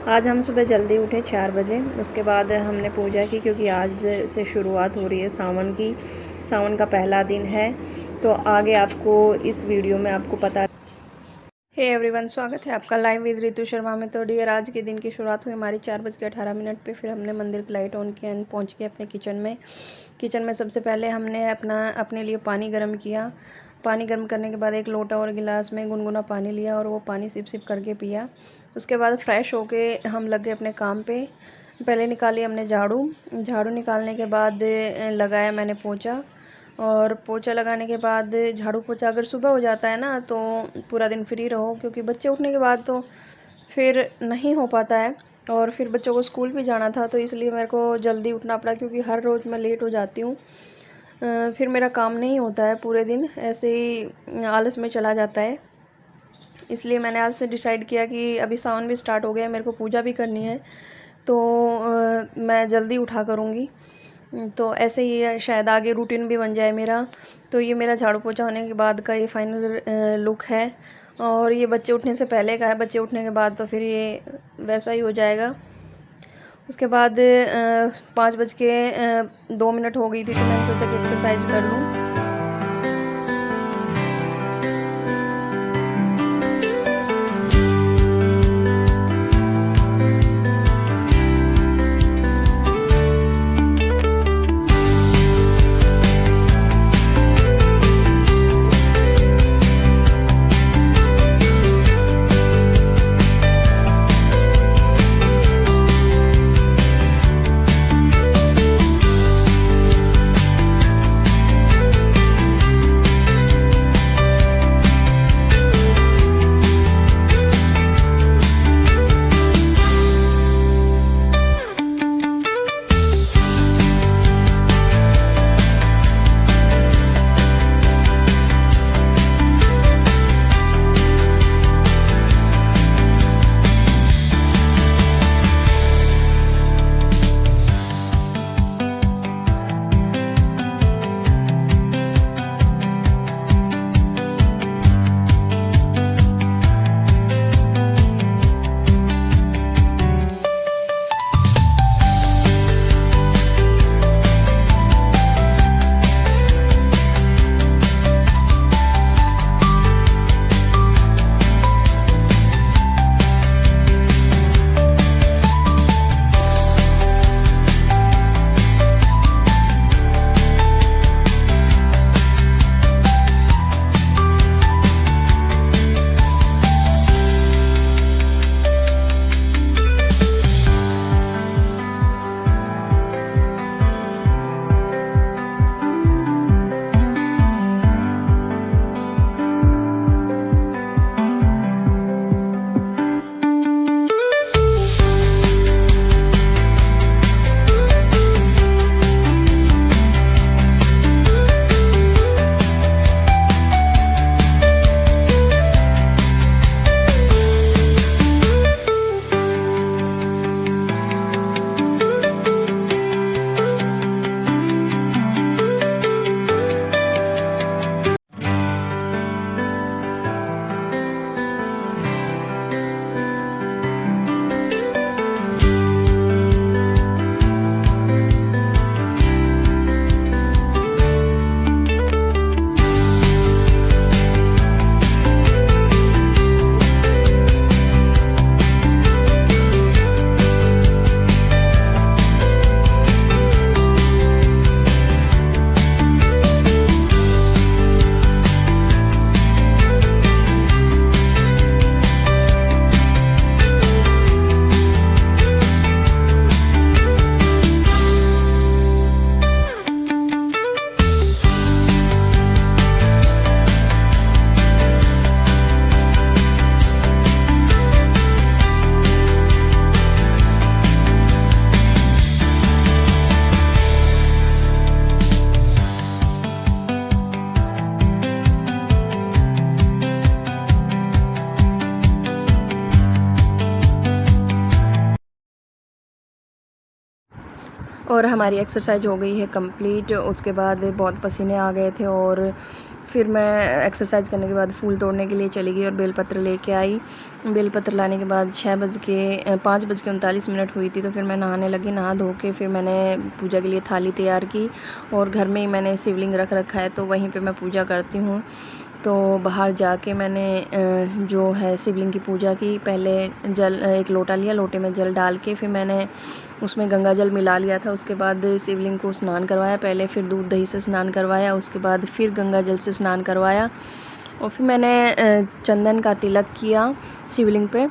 आज हम सुबह जल्दी उठे 4 बजे। उसके बाद हमने पूजा की, क्योंकि आज से शुरुआत हो रही है सावन की। सावन का पहला दिन है, तो आगे आपको इस वीडियो में आपको पता। हे एवरीवन, स्वागत है आपका लाइव विद रितु शर्मा में। तो डियर, आज के दिन की शुरुआत हुई हमारी 4:18 पे। फिर हमने मंदिर की लाइट ऑन किया एंड पहुँच गए अपने किचन में सबसे पहले हमने अपने लिए पानी गर्म किया। पानी गर्म करने के बाद एक लोटा और गिलास में गुनगुना पानी लिया और वो पानी सिप सिप करके पिया। उसके बाद फ्रेश होके हम लग गए अपने काम पे। पहले निकाली हमने झाड़ू निकालने के बाद लगाया मैंने पोंछा। और पोंछा लगाने के बाद झाड़ू पोंछा अगर सुबह हो जाता है ना, तो पूरा दिन फ्री रहो, क्योंकि बच्चे उठने के बाद तो फिर नहीं हो पाता है। और फिर बच्चों को स्कूल भी जाना था, तो इसलिए मेरे को जल्दी उठना पड़ा, क्योंकि हर रोज़ मैं लेट हो जाती हूँ। फिर मेरा काम नहीं होता है, पूरे दिन ऐसे ही आलस में चला जाता है। इसलिए मैंने आज से डिसाइड किया कि अभी सावन भी स्टार्ट हो गया है, मेरे को पूजा भी करनी है, तो मैं जल्दी उठा करूँगी। तो ऐसे ही शायद आगे रूटीन भी बन जाए मेरा। तो ये मेरा झाड़ू पोछा होने के बाद का ये फाइनल लुक है। और ये बच्चे उठने से पहले का है, बच्चे उठने के बाद तो फिर ये वैसा ही हो जाएगा। उसके बाद 5:02 हो गई थी, तो मैंने सोचा कि एक्सरसाइज कर लूँ। और हमारी एक्सरसाइज हो गई है कंप्लीट। उसके बाद बहुत पसीने आ गए थे और फिर मैं एक्सरसाइज करने के बाद फूल तोड़ने के लिए चली गई और बेलपत्र लेके आई। बेलपत्र लाने के बाद 5:39 हुई थी, तो फिर मैं नहाने लगी। नहा धो के फिर मैंने पूजा के लिए थाली तैयार की और घर में ही मैंने शिवलिंग रख रखा है, तो वहीं पे मैं पूजा करती हूँ। तो बाहर जाके मैंने जो है शिवलिंग की पूजा की। पहले एक लोटा लिया, लोटे में जल डाल के फिर मैंने उसमें गंगा जल मिला लिया था। उसके बाद शिवलिंग को स्नान करवाया, पहले फिर दूध दही से स्नान करवाया, उसके बाद फिर गंगा जल से स्नान करवाया और फिर मैंने चंदन का तिलक किया शिवलिंग पे।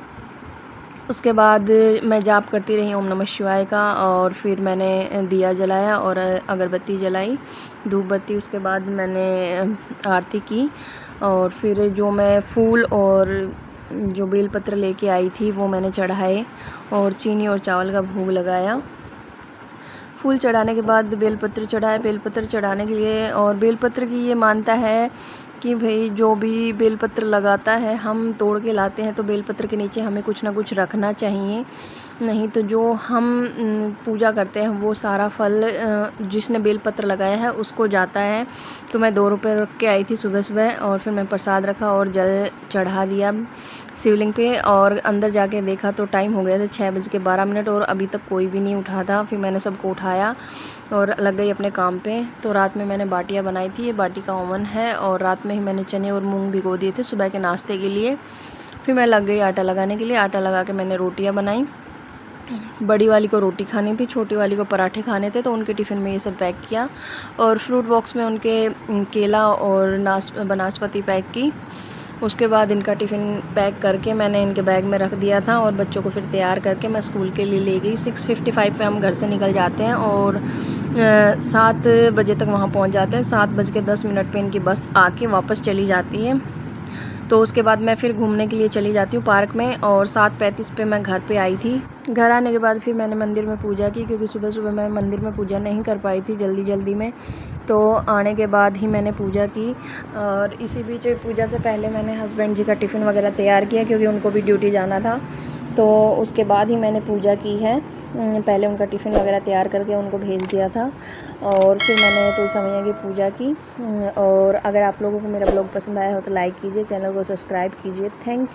उसके बाद मैं जाप करती रही ओम नमः शिवाय का और फिर मैंने दिया जलाया और अगरबत्ती जलाई, धूप बत्ती। उसके बाद मैंने आरती की और फिर जो मैं फूल और जो बेलपत्र लेके आई थी वो मैंने चढ़ाए और चीनी और चावल का भोग लगाया। फूल चढ़ाने के बाद बेलपत्र चढ़ाए। बेलपत्र चढ़ाने के लिए, और बेलपत्र की ये मानता है कि भाई जो भी बेलपत्र लगाता है, हम तोड़ के लाते हैं तो बेलपत्र के नीचे हमें कुछ ना कुछ रखना चाहिए, नहीं तो जो हम पूजा करते हैं वो सारा फल जिसने बेलपत्र लगाया है उसको जाता है। तो मैं 2 रुपये रख के आई थी सुबह सुबह और फिर मैं प्रसाद रखा और जल चढ़ा दिया शिवलिंग पे। और अंदर जाके देखा तो टाइम हो गया था 6:12 और अभी तक कोई भी नहीं उठा था। फिर मैंने सबको उठाया और लग गई अपने काम पे। तो रात में मैंने बाटियाँ बनाई थी, ये बाटी का ओवन है, और रात में ही मैंने चने और मूंग भिगो दिए थे सुबह के नाश्ते के लिए। फिर मैं लग गई आटा लगाने के लिए। आटा लगा के मैंने रोटियाँ बनाई। बड़ी वाली को रोटी खानी थी, छोटी वाली को पराठे खाने थे, तो उनके टिफ़िन में ये सब पैक किया और फ्रूट बॉक्स में उनके केला और बनास्पति पैक की। उसके बाद इनका टिफ़िन पैक करके मैंने इनके बैग में रख दिया था और बच्चों को फिर तैयार करके मैं स्कूल के लिए ले गई। 6:55 पे हम घर से निकल जाते हैं और 7 बजे तक वहाँ पहुँच जाते हैं। 7:10 पे इनकी बस आके वापस चली जाती है। तो उसके बाद मैं फिर घूमने के लिए चली जाती हूँ पार्क में और 7:35 पे मैं घर पे आई थी। घर आने के बाद फिर मैंने मंदिर में पूजा की, क्योंकि सुबह सुबह मैं मंदिर में पूजा नहीं कर पाई थी जल्दी में। तो आने के बाद ही मैंने पूजा की और इसी बीच पूजा से पहले मैंने हस्बैंड जी का टिफ़िन वगैरह तैयार किया, क्योंकि उनको भी ड्यूटी जाना था। तो उसके बाद ही मैंने पूजा की है। पहले उनका टिफ़िन वगैरह तैयार करके उनको भेज दिया था और फिर मैंने तुलसा मैया की पूजा की। और अगर आप लोगों को मेरा ब्लॉग पसंद आया हो तो लाइक कीजिए, चैनल को सब्सक्राइब कीजिए। थैंक